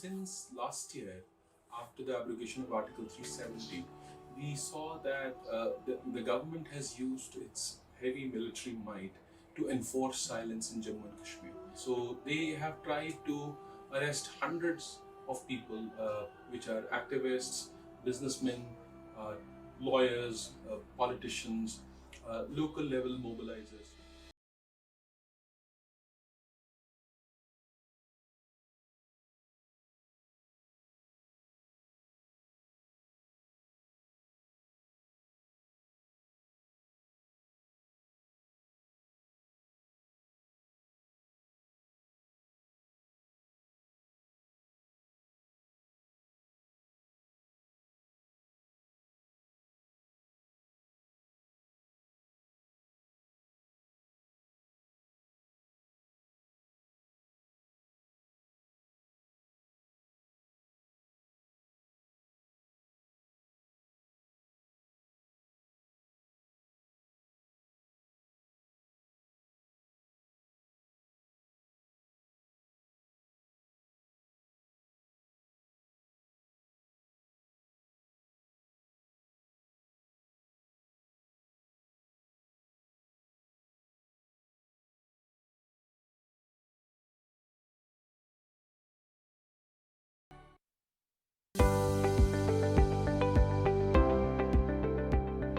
since last year, after the abrogation of Article 370, we saw that the government has used its heavy military might to enforce silence in Jammu and Kashmir. So they have tried to arrest hundreds of people, which are activists, businessmen, uh, lawyers, politicians, local level mobilizers.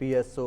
PSO,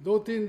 2-3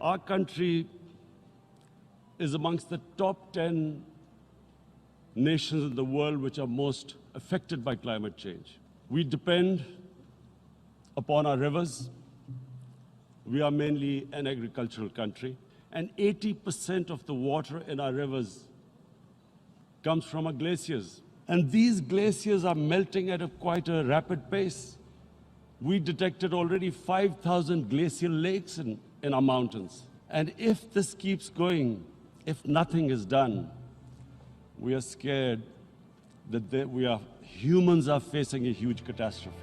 Our country is amongst the top 10 nations in the world which are most affected by climate change. We depend upon our rivers. We are mainly an agricultural country, and 80% of the water in our rivers comes from our glaciers. And these glaciers are melting at quite a rapid pace. We detected already 5,000 glacial lakes in our mountains. And if this keeps going, if nothing is done, we are scared that humans are facing a huge catastrophe.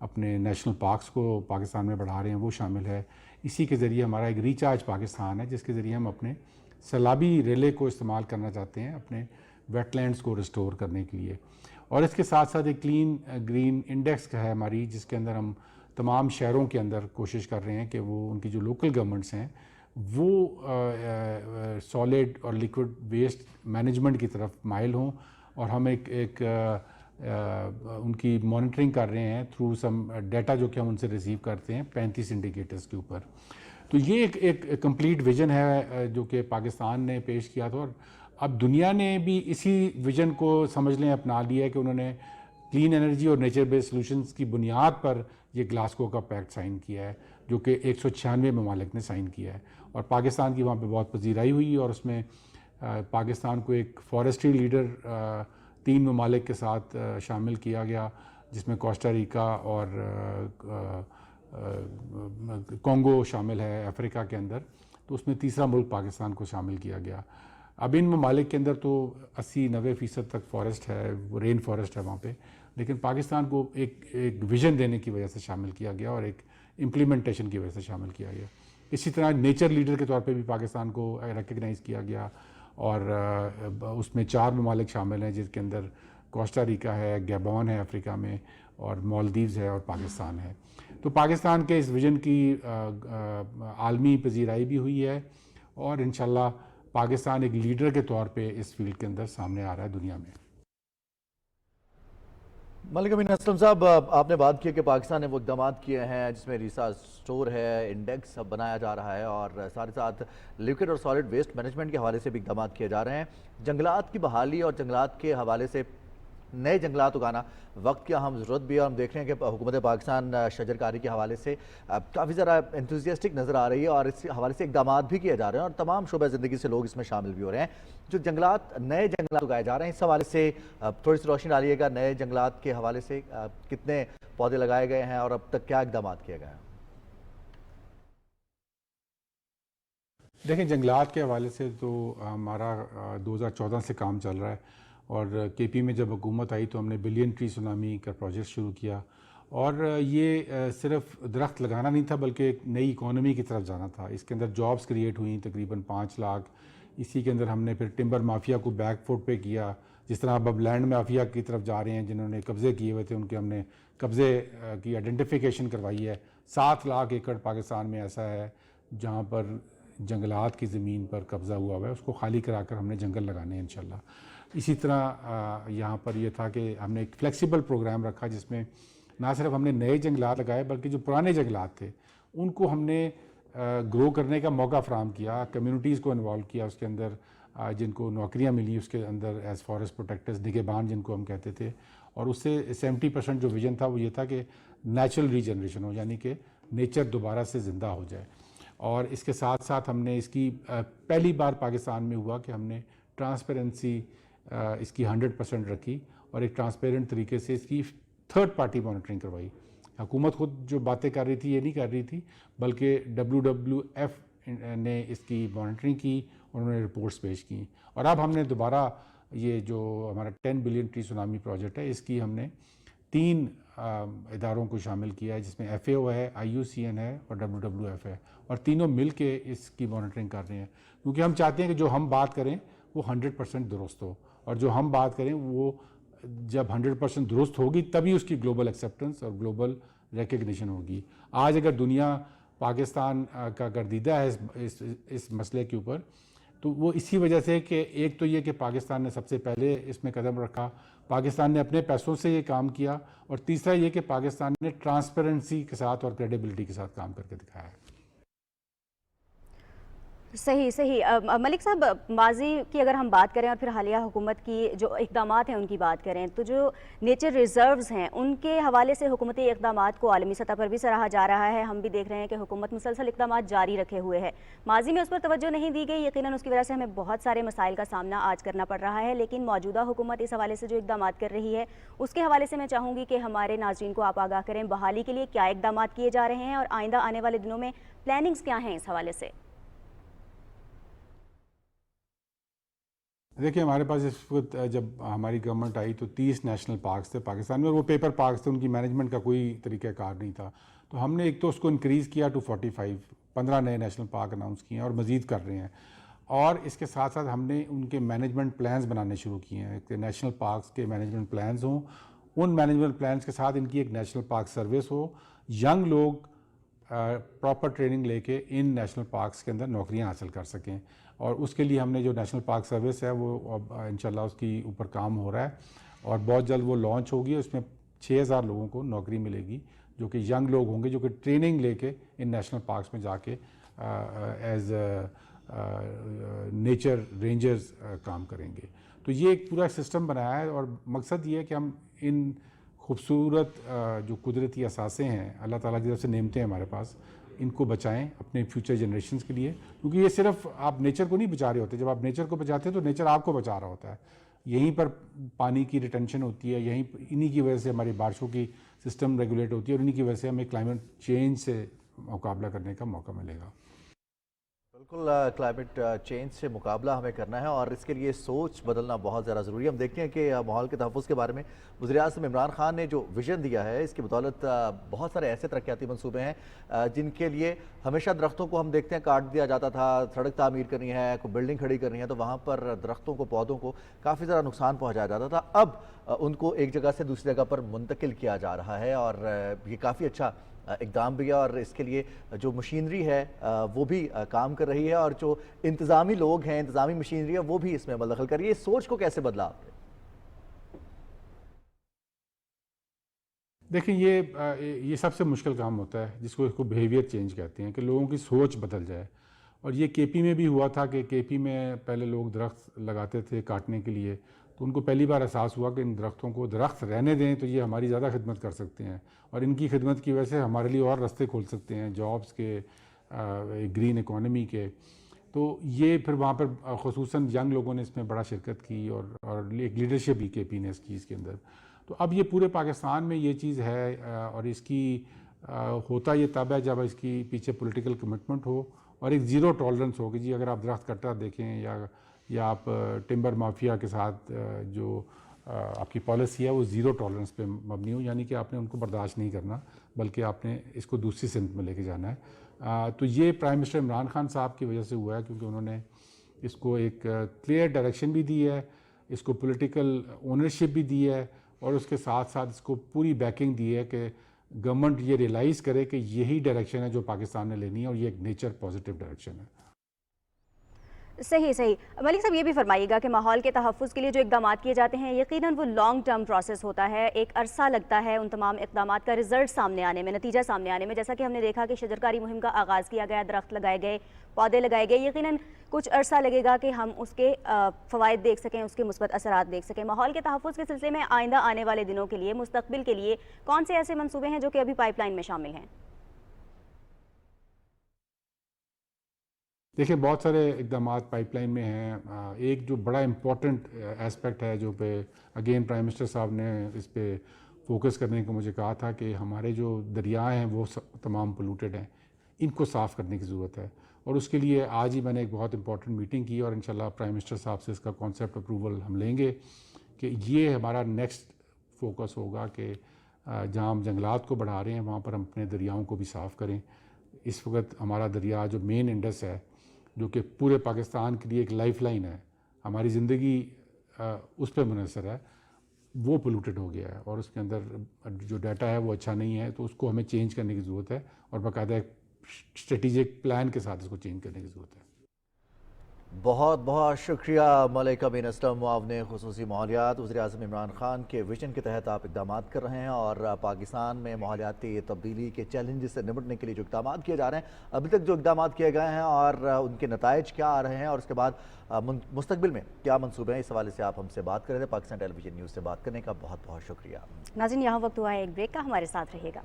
اپنے national parks کو پاکستان میں بڑھا رہے ہیں وہ شامل ہے. اسی کے ذریعے ہمارا ایک ریچارج پاکستان ہے جس کے ذریعے ہم اپنے سیلابی ریلے کو استعمال کرنا چاہتے ہیں اپنے ویٹ لینڈس کو ریسٹور کرنے کے لیے. اور اس کے ساتھ ساتھ ایک کلین گرین انڈیکس ہے ہماری جس کے اندر ہم تمام شہروں کے اندر کوشش کر رہے ہیں کہ وہ ان کی جو لوکل گورنمنٹس ہیں وہ سالڈ اور لیکوڈ ویسٹ مینجمنٹ کی طرف مائل ہوں, اور ہم ایک ان کی مانیٹرنگ کر رہے ہیں تھرو سم ڈیٹا جو کہ ہم ان سے ریسیو کرتے ہیں 35 انڈیکیٹرز کے اوپر. تو یہ ایک کمپلیٹ ویژن ہے جو کہ پاکستان نے پیش کیا تھا, اور اب دنیا نے بھی اسی ویژن کو سمجھ لیں اپنا لیا ہے کہ انہوں نے کلین انرجی اور نیچر بیس سلوشنز کی بنیاد پر یہ گلاسگو کا پیکٹ سائن کیا ہے جو کہ 196 ممالک نے سائن کیا ہے, اور پاکستان کی وہاں پہ بہت پذیرائی ہوئی, اور اس میں پاکستان کو ایک فارسٹری لیڈر 3 ممالک کے ساتھ شامل کیا گیا جس میں کوسٹا ریکا اور کانگو شامل ہے افریقہ کے اندر. تو اس میں تیسرا ملک پاکستان کو شامل کیا گیا. اب ان ممالک کے اندر تو 80-90% تک فارسٹ ہے, وہ رین فارسٹ ہے وہاں پہ, لیکن پاکستان کو ایک ویژن دینے کی وجہ سے شامل کیا گیا اور ایک امپلیمنٹیشن کی وجہ سے شامل کیا گیا. اسی طرح نیچر لیڈر کے طور پہ بھی پاکستان کو ریکگنائز کیا گیا, اور اس میں 4 ممالک شامل ہیں جس کے اندر کوسٹا ریکا ہے, گیبون ہے افریقہ میں, اور مالدیوز ہے, اور پاکستان ہے. تو پاکستان کے اس ویژن کی عالمی پذیرائی بھی ہوئی ہے, اور انشاءاللہ پاکستان ایک لیڈر کے طور پہ اس فیلڈ کے اندر سامنے آ رہا ہے دنیا میں. ملک امین اسلم صاحب, آپ نے بات کی کہ پاکستان نے وہ اقدامات کیے ہیں جس میں ریسرچ اسٹور ہے, انڈیکس بنایا جا رہا ہے, اور ساتھ ساتھ لیکوڈ اور سالڈ ویسٹ مینجمنٹ کے حوالے سے بھی اقدامات کیے جا رہے ہیں. جنگلات کی بحالی اور جنگلات کے حوالے سے نئے جنگلات اگانا وقت کی اہم ضرورت بھی ہے, اور ہم دیکھ رہے ہیں کہ حکومت پاکستان شجر کاری کے حوالے سے کافی ذرا انتھوزیاسٹک نظر آ رہی ہے, اور اس حوالے سے اقدامات بھی کیے جا رہے ہیں, اور تمام شعبہ زندگی سے لوگ اس میں شامل بھی ہو رہے ہیں. جو جنگلات نئے جنگلات اگائے جا رہے ہیں اس حوالے سے تھوڑی سی روشنی ڈالیے گا. نئے جنگلات کے حوالے سے کتنے پودے لگائے گئے ہیں اور اب تک کیا اقدامات کیے گئے ہیں؟ دیکھیں, جنگلات کے حوالے سے تو ہمارا 2014 سے کام چل رہا ہے, اور کے پی میں جب حکومت آئی تو ہم نے بلین ٹری سونامی کا پروجیکٹ شروع کیا, اور یہ صرف درخت لگانا نہیں تھا بلکہ ایک نئی اکانومی کی طرف جانا تھا. اس کے اندر جابز کریٹ ہوئیں تقریباً 5 لاکھ. اسی کے اندر ہم نے پھر ٹمبر مافیا کو بیک فوٹ پہ کیا, جس طرح اب لینڈ مافیا کی طرف جا رہے ہیں جنہوں نے قبضے کیے ہوئے تھے ان کے ہم نے قبضے کی آئیڈینٹیفیکیشن کروائی ہے. 7 لاکھ ایکڑ پاکستان میں ایسا ہے جہاں پر جنگلات کی زمین پر قبضہ ہوا ہوا ہے, اس کو خالی کرا کر ہم نے جنگل لگانے ہیں انشاءاللہ. اسی طرح یہاں پر یہ تھا کہ ہم نے ایک فلیکسیبل پروگرام رکھا جس میں نہ صرف ہم نے نئے جنگلات لگائے بلکہ جو پرانے جنگلات تھے ان کو ہم نے گرو کرنے کا موقع فراہم کیا, کمیونٹیز کو انوالو کیا اس کے اندر, جن کو نوکریاں ملی اس کے اندر ایز فارسٹ پروٹیکٹرز, نگہبان جن کو ہم کہتے تھے. اور اس سے 70% جو ویژن تھا وہ یہ تھا کہ نیچرل ریجنریشن ہو, یعنی کہ نیچر دوبارہ سے زندہ ہو جائے. اور اس کے ساتھ ساتھ ہم نے اس کی پہلی بار پاکستان میں ہوا کہ ہم نے ٹرانسپیرنسی اس کی 100% رکھی, اور ایک ٹرانسپیرنٹ طریقے سے اس کی 3rd پارٹی مانیٹرنگ کروائی. حکومت خود جو باتیں کر رہی تھی یہ نہیں کر رہی تھی بلکہ WWF نے اس کی مانیٹرنگ کی, انہوں نے رپورٹس پیش کی. اور اب ہم نے دوبارہ یہ جو ہمارا 10 بلین ٹری سونامی پروجیکٹ ہے اس کی ہم نے 3 اداروں کو شامل کیا ہے, جس میں FAO ہے, IUCN ہے اور WWF ہے, اور تینوں مل کے اس کی مانیٹرنگ کر رہے ہیں, کیونکہ ہم چاہتے ہیں کہ جو ہم بات کریں وہ 100% درست ہو, اور جو ہم بات کریں وہ جب 100% درست ہوگی تبھی اس کی گلوبل ایکسیپٹنس اور گلوبل ریکگنیشن ہوگی. آج اگر دنیا پاکستان کا گردیدہ ہے اس مسئلے کے اوپر تو وہ اسی وجہ سے کہ ایک تو یہ کہ پاکستان نے سب سے پہلے اس میں قدم رکھا, پاکستان نے اپنے پیسوں سے یہ کام کیا, اور تیسرا یہ کہ پاکستان نے ٹرانسپیرنسی کے ساتھ اور کریڈیبلٹی کے ساتھ کام کر کے دکھایا ہے. صحیح. ملک صاحب, ماضی کی اگر ہم بات کریں اور پھر حالیہ حکومت کی جو اقدامات ہیں ان کی بات کریں تو جو نیچر ریزروز ہیں ان کے حوالے سے حکومتی اقدامات کو عالمی سطح پر بھی سراہا جا رہا ہے. ہم بھی دیکھ رہے ہیں کہ حکومت مسلسل اقدامات جاری رکھے ہوئے ہے. ماضی میں اس پر توجہ نہیں دی گئی, یقیناً اس کی وجہ سے ہمیں بہت سارے مسائل کا سامنا آج کرنا پڑ رہا ہے, لیکن موجودہ حکومت اس حوالے سے جو اقدامات کر رہی ہے اس کے حوالے سے میں چاہوں گی کہ ہمارے ناظرین کو آپ آگاہ کریں بحالی کے لیے کیا اقدامات کیے جا رہے ہیں اور آئندہ آنے والے دنوں میں پلاننگز کیا ہیں اس حوالے سے. دیکھیں ہمارے پاس اس وقت جب ہماری گورنمنٹ آئی تو 30 نیشنل پارکس تھے پاکستان میں، اور وہ پیپر پارکس تھے، ان کی مینجمنٹ کا کوئی طریقہ کار نہیں تھا. تو ہم نے ایک تو اس کو انکریز کیا ٹو 45، 15 نئے نیشنل پارک اناؤنس کیے ہیں اور مزید کر رہے ہیں. اور اس کے ساتھ ساتھ ہم نے ان کے مینجمنٹ پلانز بنانے شروع کیے ہیں کہ نیشنل پارکس کے مینجمنٹ پلانز ہوں. ان مینجمنٹ پلانز کے ساتھ ان کی ایک نیشنل پارک سروس ہو، ینگ لوگ پراپر ٹریننگ لے کے ان نیشنل پارکس کے اندر نوکریاں حاصل کر سکیں. اور اس کے لیے ہم نے جو نیشنل پارک سروس ہے وہ اب انشاءاللہ اس کی اوپر کام ہو رہا ہے اور بہت جلد وہ لانچ ہوگی. اس میں 6000 لوگوں کو نوکری ملے گی جو کہ ینگ لوگ ہوں گے، جو کہ ٹریننگ لے کے ان نیشنل پارکس میں جا کے ایز نیچر رینجرز کام کریں گے. تو یہ ایک پورا سسٹم بنایا ہے اور مقصد یہ ہے کہ ہم ان خوبصورت جو قدرتی اثاثے ہیں، اللہ تعالیٰ کی طرف سے نعمتیں ہیں ہمارے پاس، ان کو بچائیں اپنے فیوچر جنریشنز کے لیے. کیونکہ یہ صرف آپ نیچر کو نہیں بچا رہے ہوتے، جب آپ نیچر کو بچاتے ہیں تو نیچر آپ کو بچا رہا ہوتا ہے. یہیں پر پانی کی ریٹینشن ہوتی ہے، یہیں انہی کی وجہ سے ہماری بارشوں کی سسٹم ریگولیٹ ہوتی ہے اور انہی کی وجہ سے ہمیں کلائمیٹ چینج سے مقابلہ کرنے کا موقع ملے گا. بالکل، کلائمیٹ چینج سے مقابلہ ہمیں کرنا ہے اور اس کے لیے سوچ بدلنا بہت زیادہ ضروری ہے. ہم دیکھتے ہیں کہ ماحول کے تحفظ کے بارے میں وزیر اعظم عمران خان نے جو ویژن دیا ہے، اس کی بدولت بہت سارے ایسے ترقیاتی منصوبے ہیں جن کے لیے ہمیشہ درختوں کو ہم دیکھتے ہیں کاٹ دیا جاتا تھا. سڑک تعمیر کرنی ہے، کوئی بلڈنگ کھڑی کرنی ہے تو وہاں پر درختوں کو، پودوں کو کافی زیادہ نقصان پہنچایا جاتا تھا. اب ان کو ایک جگہ سے دوسری جگہ پر منتقل کیا جا رہا ہے اور یہ کافی اچھا اقدام بھی ہے اور اس کے لیے جو مشینری ہے وہ بھی کام کر رہی ہے اور جو انتظامی لوگ ہیں، انتظامی مشینری ہے وہ بھی اس میں عمل دخل کر رہی ہے. اس سوچ کو کیسے بدلا آپ نے؟ دیکھیں یہ سب سے مشکل کام ہوتا ہے جس کو بیہیویئر چینج کہتے ہیں، کہ لوگوں کی سوچ بدل جائے. اور یہ کے پی میں بھی ہوا تھا کہ کے پی میں پہلے لوگ درخت لگاتے تھے کاٹنے کے لیے، تو ان کو پہلی بار احساس ہوا کہ ان درختوں کو درخت رہنے دیں تو یہ ہماری زیادہ خدمت کر سکتے ہیں اور ان کی خدمت کی وجہ سے ہمارے لیے اور راستے کھول سکتے ہیں جابس کے، گرین اکانومی کے. تو یہ پھر وہاں پر خصوصاً ینگ لوگوں نے اس میں بڑا شرکت کی اور ایک لیڈرشپ بھی کے پی نے اس کی اس کے اندر. تو اب یہ پورے پاکستان میں یہ چیز ہے اور اس کی ہوتا یہ تب ہے جب اس کی پیچھے پولیٹیکل کمٹمنٹ ہو اور ایک زیرو ٹالرنس ہو کہ جی اگر آپ درخت کٹا دیکھیں یا آپ ٹمبر مافیا کے ساتھ جو آپ کی پالیسی ہے وہ زیرو ٹالرنس پہ مبنی ہو، یعنی کہ آپ نے ان کو برداشت نہیں کرنا بلکہ آپ نے اس کو دوسری سمت میں لے کے جانا ہے. تو یہ پرائم منسٹر عمران خان صاحب کی وجہ سے ہوا ہے کیونکہ انہوں نے اس کو ایک کلیئر ڈائریکشن بھی دی ہے، اس کو پولیٹیکل اونرشپ بھی دی ہے اور اس کے ساتھ ساتھ اس کو پوری بیکنگ دی ہے کہ گورنمنٹ یہ ریئلائز کرے کہ یہی ڈائریکشن ہے جو پاکستان نے لینی ہے اور یہ ایک نیچر پازیٹیو ڈائریکشن ہے. صحیح. ملک صاحب یہ بھی فرمائیے گا کہ ماحول کے تحفظ کے لیے جو اقدامات کیے جاتے ہیں یقیناً وہ لانگ ٹرم پروسیس ہوتا ہے، ایک عرصہ لگتا ہے ان تمام اقدامات کا رزلٹ سامنے آنے میں، نتیجہ سامنے آنے میں. جیسا کہ ہم نے دیکھا کہ شجرکاری مہم کا آغاز کیا گیا، درخت لگائے گئے، پودے لگائے گئے، یقیناً کچھ عرصہ لگے گا کہ ہم اس کے فوائد دیکھ سکیں، اس کے مثبت اثرات دیکھ سکیں. ماحول کے تحفظ کے سلسلے میں آئندہ آنے والے دنوں کے لیے، مستقبل کے لیے کون سے ایسے منصوبے ہیں جو کہ ابھی پائپ لائن میں شامل ہیں؟ دیکھیں بہت سارے اقدامات پائپ لائن میں ہیں. ایک جو بڑا امپورٹنٹ اسپیکٹ ہے جو پہ اگین پرائم منسٹر صاحب نے اس پہ فوکس کرنے کو مجھے کہا تھا کہ ہمارے جو دریا ہیں وہ تمام پولوٹیڈ ہیں، ان کو صاف کرنے کی ضرورت ہے. اور اس کے لیے آج ہی میں نے ایک بہت امپورٹنٹ میٹنگ کی اور انشاءاللہ پرائم منسٹر صاحب سے اس کا کانسیپٹ اپروول ہم لیں گے کہ یہ ہمارا نیکسٹ فوکس ہوگا کہ جہاں ہم جنگلات کو بڑھا رہے ہیں وہاں پر ہم اپنے دریاؤں کو بھی صاف کریں. اس وقت ہمارا دریا جو مین انڈس ہے جو کہ پورے پاکستان کے لیے ایک لائف لائن ہے، ہماری زندگی اس پہ منحصر ہے، وہ پولوٹیڈ ہو گیا ہے اور اس کے اندر جو ڈیٹا ہے وہ اچھا نہیں ہے. تو اس کو ہمیں چینج کرنے کی ضرورت ہے اور باقاعدہ ایک اسٹریٹجک پلان کے ساتھ اس کو چینج کرنے کی ضرورت ہے. بہت بہت شکریہ ملکہ بین اسلم، معاون خصوصی ماحولیات، وزیر اعظم عمران خان کے ویژن کے تحت آپ اقدامات کر رہے ہیں اور پاکستان میں ماحولیاتی تبدیلی کے چیلنجز سے نمٹنے کے لیے جو اقدامات کیے جا رہے ہیں، ابھی تک جو اقدامات کیے گئے ہیں اور ان کے نتائج کیا آ رہے ہیں اور اس کے بعد مستقبل میں کیا منصوبے ہیں، اس حوالے سے آپ ہم سے بات کر رہے تھے. پاکستان ٹیلی ویژن نیوز سے بات کرنے کا بہت بہت شکریہ. ناظرین یہاں وقت ہوا ہے ایک بریک کا، ہمارے ساتھ رہیے گا.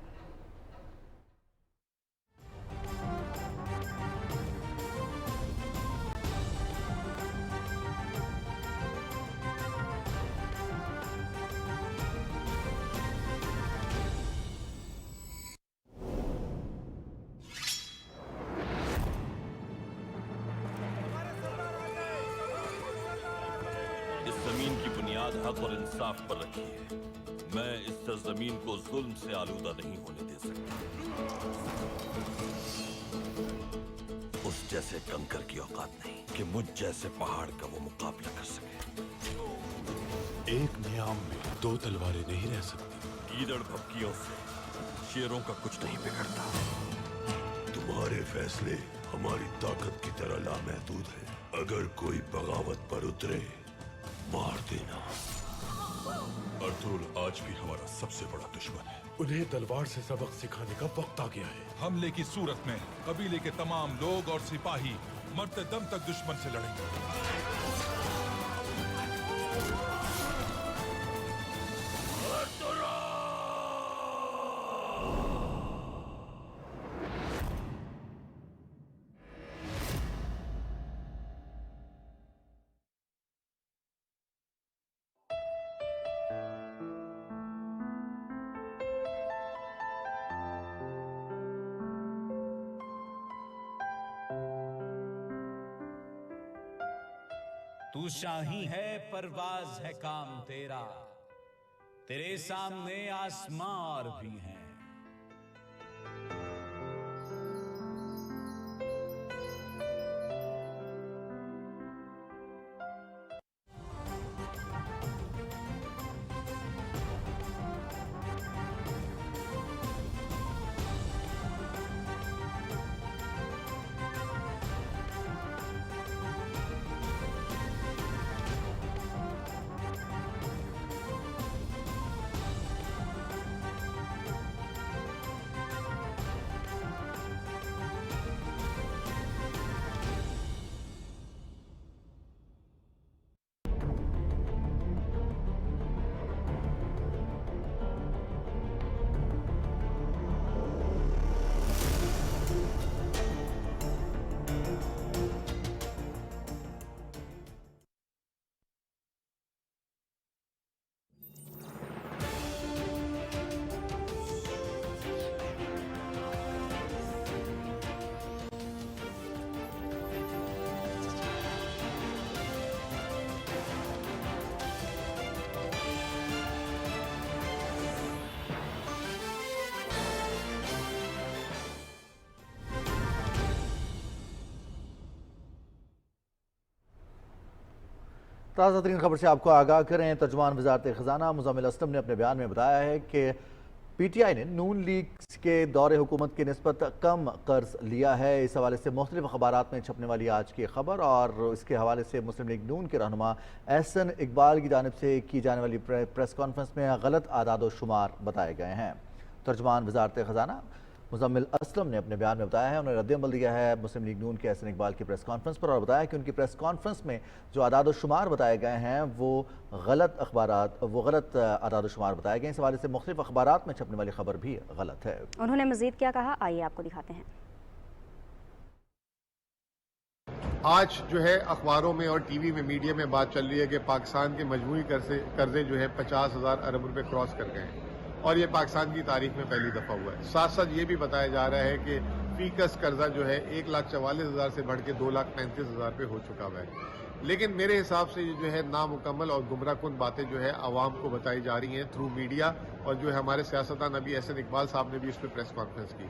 عدالت اور انصاف پر رکھی ہے. میں اس سرزمین کو ظلم سے آلودہ نہیں ہونے دے سکتا. اس جیسے کنکر کی اوقات نہیں کہ مجھ جیسے پہاڑ کا وہ مقابلہ کر سکے. ایک نیام میں دو تلواریں نہیں رہ سکتی. گیدڑ بھپکیوں سے شیروں کا کچھ نہیں بگڑتا. تمہارے فیصلے ہماری طاقت کی طرح لامحدود ہیں. اگر کوئی بغاوت پر اترے مار دینا. ارطغرل آج بھی ہمارا سب سے بڑا دشمن ہے. انہیں تلوار سے سبق سکھانے کا وقت آ گیا ہے. حملے کی صورت میں قبیلے کے تمام لوگ اور سپاہی مرتے دم تک دشمن سے لڑیں گے. تو شاہی ہے پرواز ہے کام تیرا. تیرے سامنے آسماں اور بھی ہیں. تازہ ترین خبر سے آپ کو آگاہ کریں. ترجمان وزارت خزانہ مزمل اسلم نے اپنے بیان میں بتایا ہے کہ پی ٹی آئی نے نون لیگ کے دور حکومت کی نسبت کم قرض لیا ہے. اس حوالے سے مختلف اخبارات میں چھپنے والی آج کی خبر اور اس کے حوالے سے مسلم لیگ نون کے رہنما احسن اقبال کی جانب سے کی جانے والی پریس کانفرنس میں غلط اعداد و شمار بتائے گئے ہیں. ترجمان وزارت خزانہ مزمل اسلم نے اپنے بیان میں بتایا ہے، انہوں نے رد عمل دیا ہے مسلم لیگ نون کے احسن اقبال کی پریس کانفرنس پر اور بتایا کہ ان کی پریس کانفرنس میں جو اعداد و شمار بتائے گئے ہیں وہ غلط اعداد و شمار بتائے گئے ہیں. اس حوالے سے مختلف اخبارات میں چھپنے والی خبر بھی غلط ہے. انہوں نے مزید کیا کہا، آئیے آپ کو دکھاتے ہیں. آج جو ہے اخباروں میں اور ٹی وی میں میڈیا میں بات چل رہی ہے کہ پاکستان کے مجموعی قرضے جو ہے 50,000 ارب روپے کراس کر گئے ہیں اور یہ پاکستان کی تاریخ میں پہلی دفعہ ہوا ہے. ساتھ ساتھ یہ بھی بتایا جا رہا ہے کہ فی کس قرضہ جو ہے 1,44,000 سے بڑھ کے 2,35,000 پہ ہو چکا ہوا ہے. لیکن میرے حساب سے یہ جو ہے نامکمل اور گمراہ کن باتیں جو ہے عوام کو بتائی جا رہی ہیں تھرو میڈیا اور جو ہے ہمارے سیاستدان ابھی احسن اقبال صاحب نے بھی اس پہ پریس کانفرنس کی.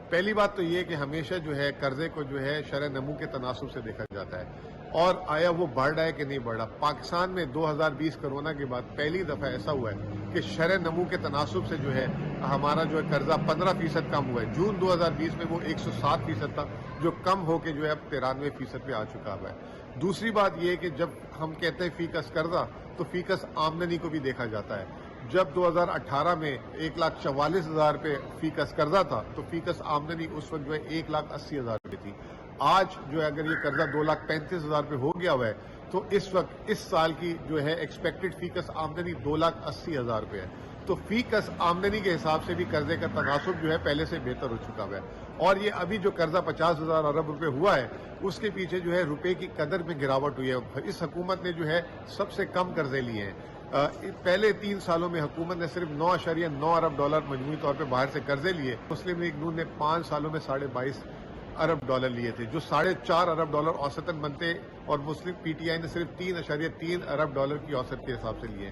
پہلی بات تو یہ کہ ہمیشہ جو ہے قرضے کو جو ہے شرح نمو کے تناسب سے دیکھا جاتا ہے اور آیا وہ بڑھ رہا ہے کہ نہیں بڑھ رہا. پاکستان میں 2020 کرونا کے بعد پہلی دفعہ ایسا ہوا ہے کہ شرح نمو کے تناسب سے جو ہے ہمارا جو ہے قرضہ 15% کم ہوا ہے. جون 2020 میں وہ 107% تھا جو کم ہو کے جو ہے اب 93% پہ آ چکا ہوا ہے. دوسری بات یہ کہ جب ہم کہتے ہیں فی کس قرضہ تو فی کس آمدنی کو بھی دیکھا جاتا ہے. جب 2018 میں 1,44,000 پہ فی کس قرضہ تھا تو فی کس آمدنی اس وقت جو ہے 1,80,000 پہ تھی. آج جو ہے اگر یہ قرضہ 2,35,000 پہ ہو گیا ہوا ہے تو اس وقت اس سال کی جو ہے ایکسپیکٹڈ فی کس آمدنی 2,80,000 پہ ہے. تو فی کس آمدنی کے حساب سے بھی قرضے کا تناسب جو ہے پہلے سے بہتر ہو چکا ہوا ہے. اور یہ ابھی جو قرضہ 50,000 ارب روپے ہوا ہے اس کے پیچھے جو ہے روپے کی قدر میں گراوٹ ہوئی ہے. اس حکومت نے جو ہے سب سے کم قرضے لیے ہیں. پہلے 3 سالوں میں حکومت نے صرف 9.9 ارب ڈالر مجموعی طور پہ باہر سے قرضے لیے. مسلم لیگ نون نے 5 سالوں میں 22.5 ارب ڈالر لیے تھے جو 4.5 ارب ڈالر اوسطاً بنتے اور مسلم پی ٹی آئی نے صرف 3.3 ارب ڈالر کی اوسط کے حساب سے لیے.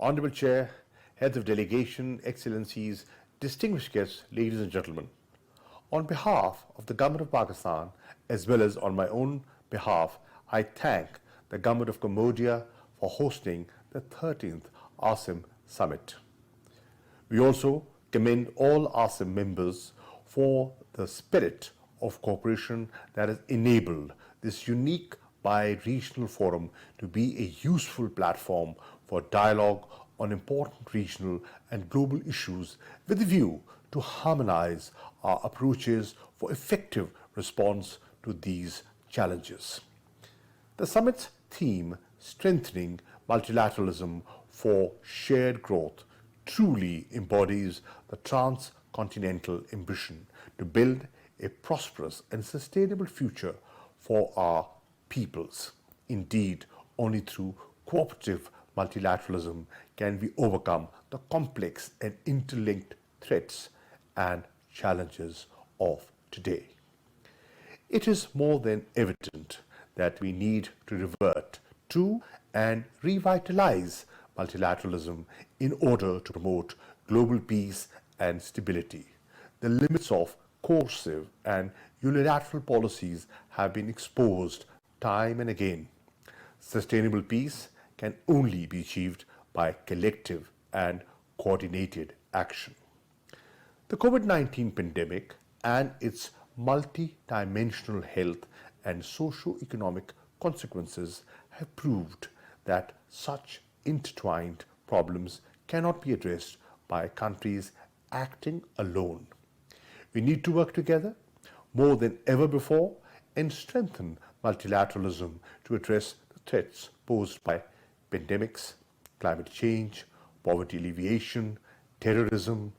Honorable Chair, Heads of Delegation, Excellencies, distinguished guests, ladies and gentlemen, on behalf of the Government of Pakistan, as well as on my own behalf, I thank the Government of Cambodia for hosting the 13th ASEM Summit. We also commend all ASEM members for the spirit of cooperation that has enabled this unique bi-regional forum to be a useful platform for dialogue on important regional and global issues with a view to harmonize our approaches for effective response to these challenges. The summit's theme, Strengthening Multilateralism for Shared Growth, truly embodies the transcontinental ambition to build a prosperous and sustainable future for our peoples. Indeed, only through cooperative multilateralism can we overcome the complex and interlinked threats and challenges of today. It is more than evident that we need to revert to and revitalize multilateralism in order to promote global peace and stability. The limits of coercive and unilateral policies have been exposed time and again. Sustainable peace can only be achieved by collective and coordinated action. The COVID-19 pandemic and its multi-dimensional health and socio-economic consequences have proved that such intertwined problems cannot be addressed by countries acting alone. We need to work together more than ever before and strengthen multilateralism to address the threats posed by pandemics, climate change, poverty alleviation, terrorism,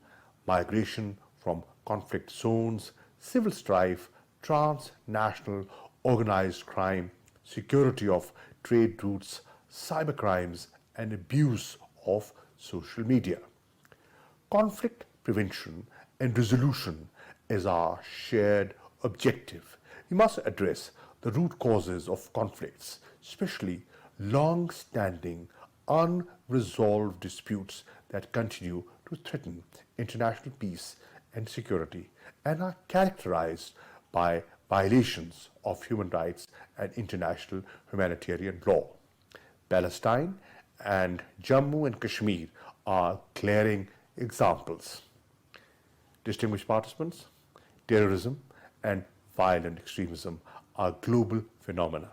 migration from conflict zones, civil strife, transnational organized crime, security of trade routes, cybercrimes, and abuse of social media. Conflict prevention and resolution is our shared objective. We must address the root causes of conflicts, especially long-standing, unresolved disputes that continue to threaten international peace and security and are characterized by violations of human rights and international humanitarian law. Palestine and Jammu and Kashmir are glaring examples. Distinguished participants, terrorism and violent extremism are global phenomena.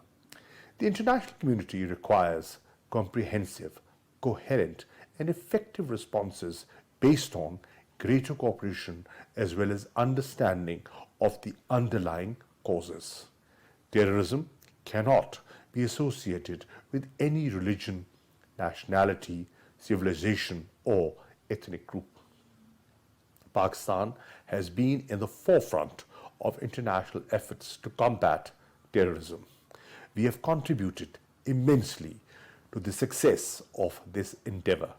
The international community requires comprehensive, coherent, and effective responses based on greater cooperation as well as understanding of the underlying causes. Terrorism cannot be associated with any religion, nationality, civilization, or ethnic group. Pakistan has been in the forefront of international efforts to combat terrorism. We have contributed immensely to the success of this endeavor,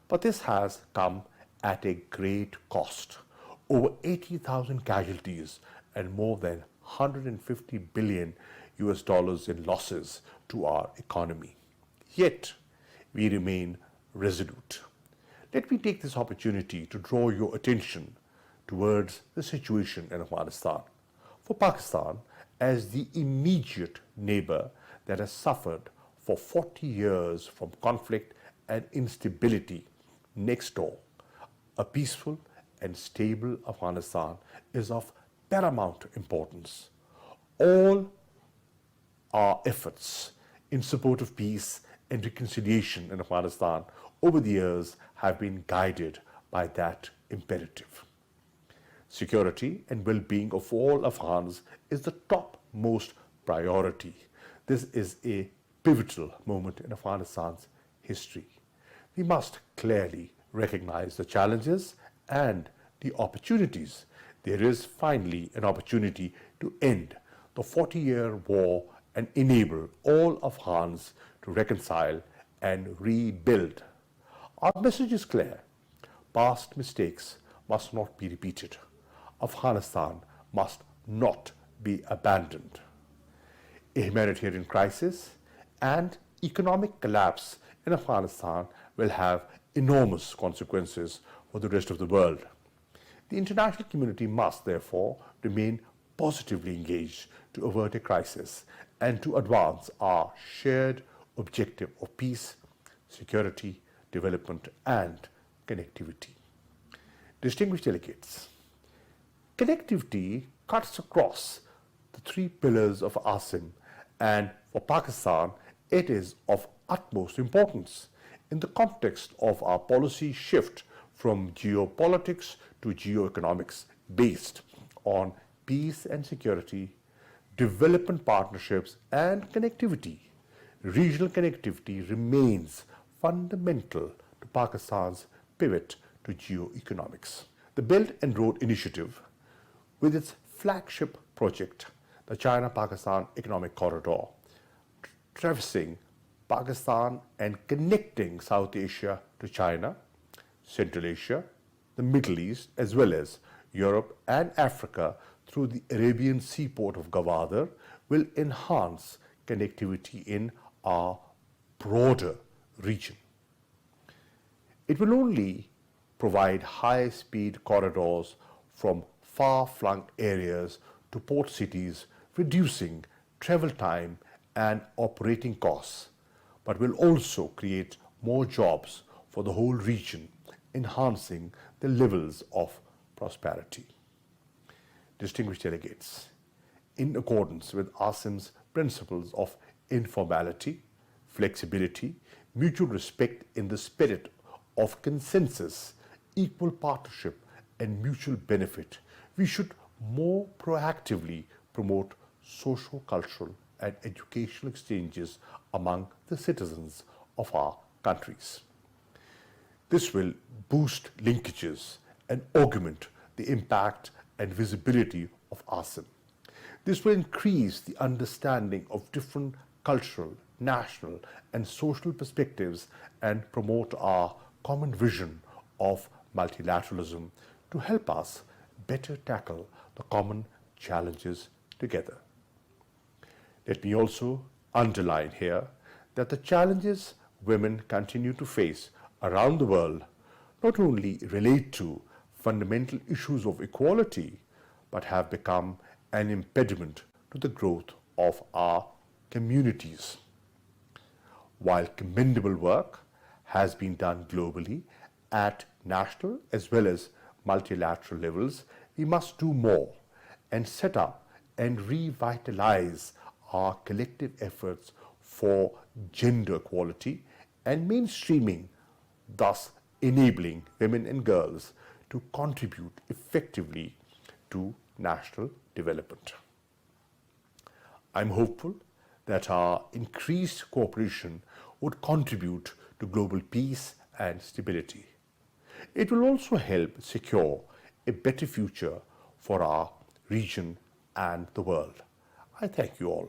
but this has come at a great cost. Over 80,000 casualties and more than $150 billion in losses to our economy. Yet, we remain resolute. Let me take this opportunity to draw your attention towards the situation in Afghanistan. For Pakistan, as the immediate neighbor that has suffered for 40 years from conflict and instability next door, a peaceful and stable Afghanistan is of paramount importance. All our efforts in support of peace and reconciliation in Afghanistan over the years have been guided by that imperative. Security and well-being of all Afghans is the topmost priority. This is a pivotal moment in Afghanistan's history. We must clearly recognize the challenges and the opportunities. There is finally an opportunity to end the 40-year war and enable all Afghans to reconcile and rebuild. Our message is clear. Past mistakes must not be repeated. Afghanistan must not be abandoned. A humanitarian crisis and economic collapse in Afghanistan will have enormous consequences for the rest of the world. The international community must therefore remain positively engaged to avert a crisis and to advance our shared objective of peace, security, development and connectivity. Distinguished delegates, connectivity cuts across the three pillars of ASEM, and for Pakistan it is of utmost importance in the context of our policy shift from geopolitics to geoeconomics based on peace and security, development partnerships and connectivity. Regional connectivity remains fundamental to Pakistan's pivot to geoeconomics. The Belt and Road Initiative, with its flagship project, the China-Pakistan Economic Corridor, traversing Pakistan and connecting South Asia to China, Central Asia, the Middle East, as well as Europe and Africa through the Arabian seaport of Gwadar, will enhance connectivity in our broader region. It will only provide high-speed corridors from far-flung areas to port cities, reducing travel time and operating costs, but will also create more jobs for the whole region, enhancing the levels of prosperity. Distinguished delegates, in accordance with ASEM's principles of informality, flexibility, mutual respect in the spirit of consensus, equal partnership and mutual benefit, we should more proactively promote social, cultural and educational exchanges among the citizens of our countries. This will boost linkages and augment the impact and visibility of ASEM. This will increase the understanding of different cultural, national and social perspectives and promote our common vision of multilateralism to help us better tackle the common challenges together. Let me also underline here that the challenges women continue to face around the world not only relate to fundamental issues of equality, but have become an impediment to the growth of our communities. While commendable work has been done globally at national as well as multilateral levels, we must do more and set up and revitalize our collective efforts for gender equality and mainstreaming, thus enabling women and girls to contribute effectively to national development. I'm hopeful that our increased cooperation would contribute to global peace and stability. It will also help secure a better future for our region and the world. I thank you all.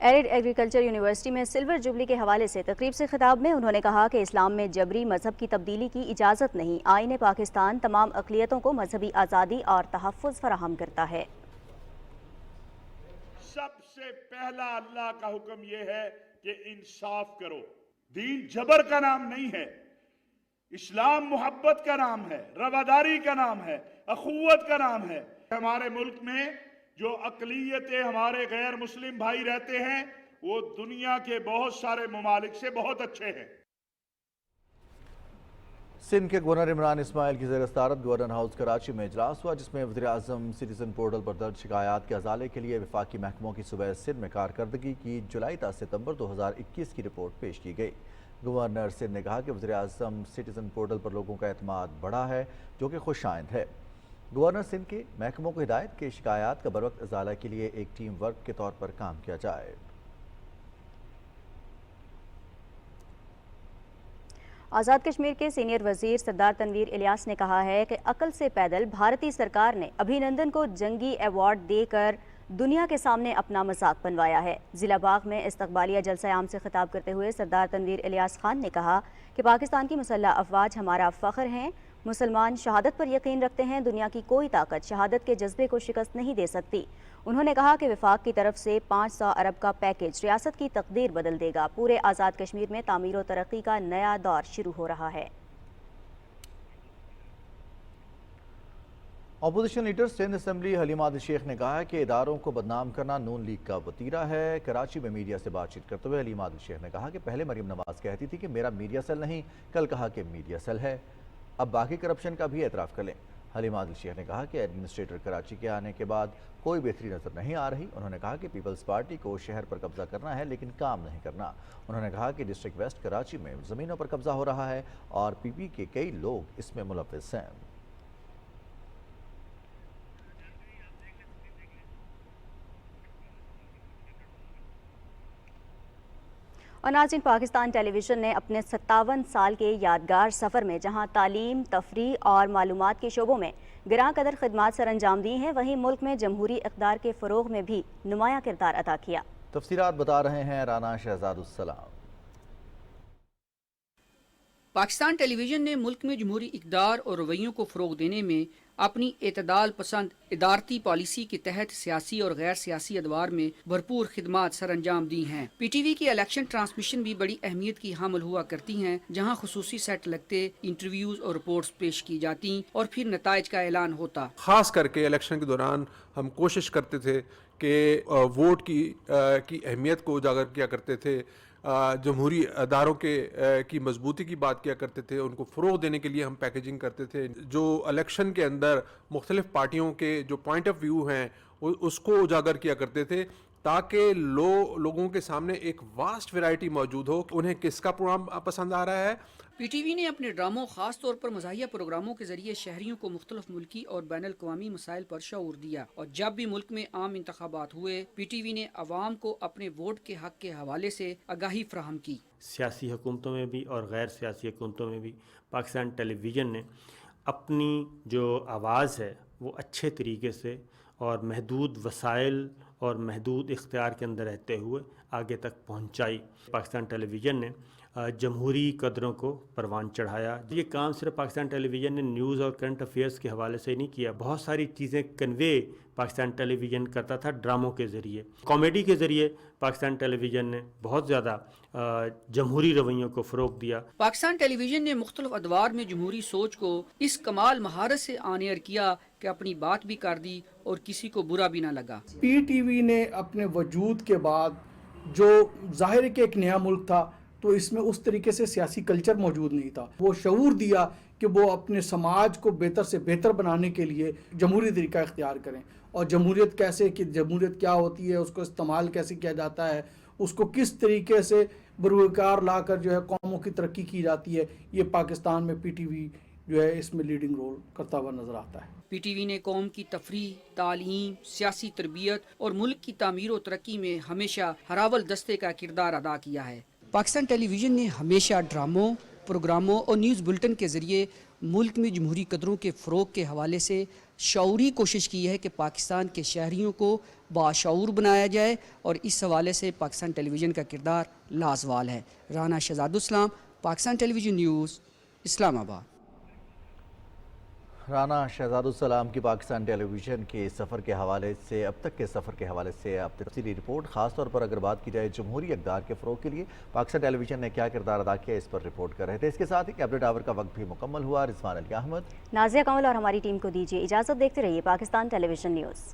Arid agriculture university میں silver jubilee کے حوالے سے تقریب سے خطاب میں انہوں نے کہا کہ اسلام میں جبری مذہب کی تبدیلی کی اجازت نہیں. آئین پاکستان تمام اقلیتوں کو مذہبی آزادی اور تحفظ فراہم کرتا ہے. سب سے پہلا اللہ کا حکم یہ ہے کہ انصاف کرو. دین جبر کا نام نہیں ہے، اسلام محبت کا نام ہے، رواداری کا نام ہے، اخوت کا نام ہے. ہمارے ملک میں جو اقلیتیں ہمارے غیر مسلم بھائی رہتے ہیں وہ دنیا کے بہت سارے ممالک سے بہت اچھے ہیں. سندھ کے گورنر عمران اسماعیل کی زیر صدارت گورنر ہاؤس کراچی میں اجلاس ہوا، جس میں وزیر اعظم سٹیزن پورٹل پر درج شکایات کے ازالے کے لیے وفاقی محکموں کی صوبہ سندھ میں کارکردگی کی جولائی تا ستمبر 2021 کی رپورٹ پیش کی گئی. گورنر سندھ نے کہا کہ وزیر اعظم سٹیزن پورٹل پر لوگوں کا اعتماد بڑھا ہے، جو کہ خوش آئند ہے. گورنر سندھ کے محکموں کو ہدایت کہ شکایات کا بروقت ازالہ کے لیے ایک ٹیم ورک کے طور پر کام کیا جائے. آزاد کشمیر کے سینئر وزیر سردار تنویر الیاس نے کہا ہے کہ عقل سے پیدل بھارتی سرکار نے ابھینندن کو جنگی ایوارڈ دے کر دنیا کے سامنے اپنا مذاق بنوایا ہے. ضلع باغ میں استقبالیہ جلسہ عام سے خطاب کرتے ہوئے سردار تنویر الیاس خان نے کہا کہ پاکستان کی مسلح افواج ہمارا فخر ہیں. مسلمان شہادت پر یقین رکھتے ہیں. دنیا کی کوئی طاقت شہادت کے جذبے کو شکست نہیں دے سکتی. انہوں نے کہا کہ وفاق کی طرف سے 500 ارب کا پیکیج ریاست کی تقدیر بدل دے گا. پورے آزاد کشمیر میں تعمیر و ترقی کا نیا دور شروع ہو رہا ہے. Opposition leader Sindh assembly Haleem Adil Sheikh نے کہا ہے کہ اداروں کو بدنام کرنا نون لیگ کا وتیرہ ہے. کراچی میں میڈیا سے بات چیت کرتے ہوئے حلیم عادل شیخ نے کہا کہ پہلے مریم نواز کہتی تھی کہ میرا میڈیا سیل نہیں، کل کہا کہ میڈیا سیل ہے. اب باقی کرپشن کا بھی اعتراف کر لیں. حلیم عادل شیخ نے کہا کہ ایڈمنسٹریٹر کراچی کے آنے کے بعد کوئی بہتری نظر نہیں آ رہی. انہوں نے کہا کہ پیپلز پارٹی کو شہر پر قبضہ کرنا ہے لیکن کام نہیں کرنا. انہوں نے کہا کہ ڈسٹرکٹ ویسٹ کراچی میں زمینوں پر قبضہ ہو رہا ہے اور پی پی کے کئی لوگ اس میں ملوث ہیں. اور ناظرین، پاکستان ٹیلی ویژن نے اپنے 57 سال کے یادگار سفر میں جہاں تعلیم، تفریح اور معلومات کے شعبوں میں گراں قدر خدمات سر انجام دی ہیں، وہیں ملک میں جمہوری اقدار کے فروغ میں بھی نمایاں کردار ادا کیا. تفصیلات بتا رہے ہیں رانا شہزاد السلام. پاکستان ٹیلی ویژن نے ملک میں جمہوری اقدار اور رویوں کو فروغ دینے میں اپنی اعتدال پسند ادارتی پالیسی کے تحت سیاسی اور غیر سیاسی ادوار میں بھرپور خدمات سر انجام دی ہیں. پی ٹی وی کی الیکشن ٹرانسمیشن بھی بڑی اہمیت کی حامل ہوا کرتی ہیں، جہاں خصوصی سیٹ لگتے، انٹرویوز اور رپورٹس پیش کی جاتی اور پھر نتائج کا اعلان ہوتا. خاص کر کے الیکشن کے دوران ہم کوشش کرتے تھے کہ ووٹ کی اہمیت کو اجاگر کیا کرتے تھے، جمہوری اداروں کی مضبوطی کی بات کیا کرتے تھے، ان کو فروغ دینے کے لیے ہم پیکیجنگ کرتے تھے. جو الیکشن کے اندر مختلف پارٹیوں کے جو پوائنٹ آف ویو ہیں اس کو اجاگر کیا کرتے تھے تاکہ لوگوں کے سامنے ایک واسٹ ویرائٹی موجود ہو کہ انہیں کس کا پروگرام پسند آ رہا ہے. پی ٹی وی نے اپنے ڈراموں، خاص طور پر مزاحیہ پروگراموں کے ذریعے شہریوں کو مختلف ملکی اور بین الاقوامی مسائل پر شعور دیا، اور جب بھی ملک میں عام انتخابات ہوئے پی ٹی وی نے عوام کو اپنے ووٹ کے حق کے حوالے سے آگاہی فراہم کی. سیاسی حکومتوں میں بھی اور غیر سیاسی حکومتوں میں بھی پاکستان ٹیلی ویژن نے اپنی جو آواز ہے وہ اچھے طریقے سے اور محدود وسائل اور محدود اختیار کے اندر رہتے ہوئے آگے تک پہنچائی. پاکستان ٹیلی ویژن نے جمہوری قدروں کو پروان چڑھایا. یہ کام صرف پاکستان ٹیلی ویژن نے نیوز اور کرنٹ افیئرس کے حوالے سے نہیں کیا، بہت ساری چیزیں کنوے پاکستان ٹیلی ویژن کرتا تھا ڈراموں کے ذریعے، کامیڈی کے ذریعے. پاکستان ٹیلی ویژن نے بہت زیادہ جمہوری رویوں کو فروغ دیا. پاکستان ٹیلی ویژن نے مختلف ادوار میں جمہوری سوچ کو اس کمال مہارت سے آن ایئر کیا کہ اپنی بات بھی کر دی اور کسی کو برا بھی نہ لگا. پی ٹی وی نے اپنے وجود کے بعد جو ظاہر کہ ایک نیا ملک تھا تو اس میں اس طریقے سے سیاسی کلچر موجود نہیں تھا. وہ شعور دیا کہ وہ اپنے سماج کو بہتر سے بہتر بنانے کے لیے جمہوری طریقہ اختیار کریں، اور جمہوریت کیسے، کہ جمہوریت کیا ہوتی ہے، اس کو استعمال کیسے کیا جاتا ہے، اس کو کس طریقے سے بروکار لا کر جو ہے قوموں کی ترقی کی جاتی ہے. یہ پاکستان میں پی ٹی وی جو ہے اس میں لیڈنگ رول کرتا ہوا نظر آتا ہے. پی ٹی وی نے قوم کی تفریح، تعلیم، سیاسی تربیت اور ملک کی تعمیر و ترقی میں ہمیشہ ہراول دستے کا کردار ادا کیا ہے. پاکستان ٹیلی ویژن نے ہمیشہ ڈراموں، پروگراموں اور نیوز بلٹن کے ذریعے ملک میں جمہوری قدروں کے فروغ کے حوالے سے شعوری کوشش کی ہے کہ پاکستان کے شہریوں کو باشعور بنایا جائے، اور اس حوالے سے پاکستان ٹیلی ویژن کا کردار لازوال ہے۔ رانا شہزاد الاسلام، پاکستان ٹیلی ویژن نیوز، اسلام آباد۔ رانا شہزاد السلام کی پاکستان ٹیلی ویژن کے سفر کے حوالے سے، اب تک کے سفر کے حوالے سے اب تفصیلی رپورٹ، خاص طور پر اگر بات کی جائے جمہوری اقدار کے فروغ کے لیے پاکستان ٹیلی ویژن نے کیا کردار ادا کیا، اس پر رپورٹ کر رہے تھے۔ اس کے ساتھ ہی کیبنٹ آور کا وقت بھی مکمل ہوا۔ رضوان علی احمد، نازیہ کمل اور ہماری ٹیم کو دیجیے اجازت، دیکھتے رہیے پاکستان ٹیلی ویژن نیوز۔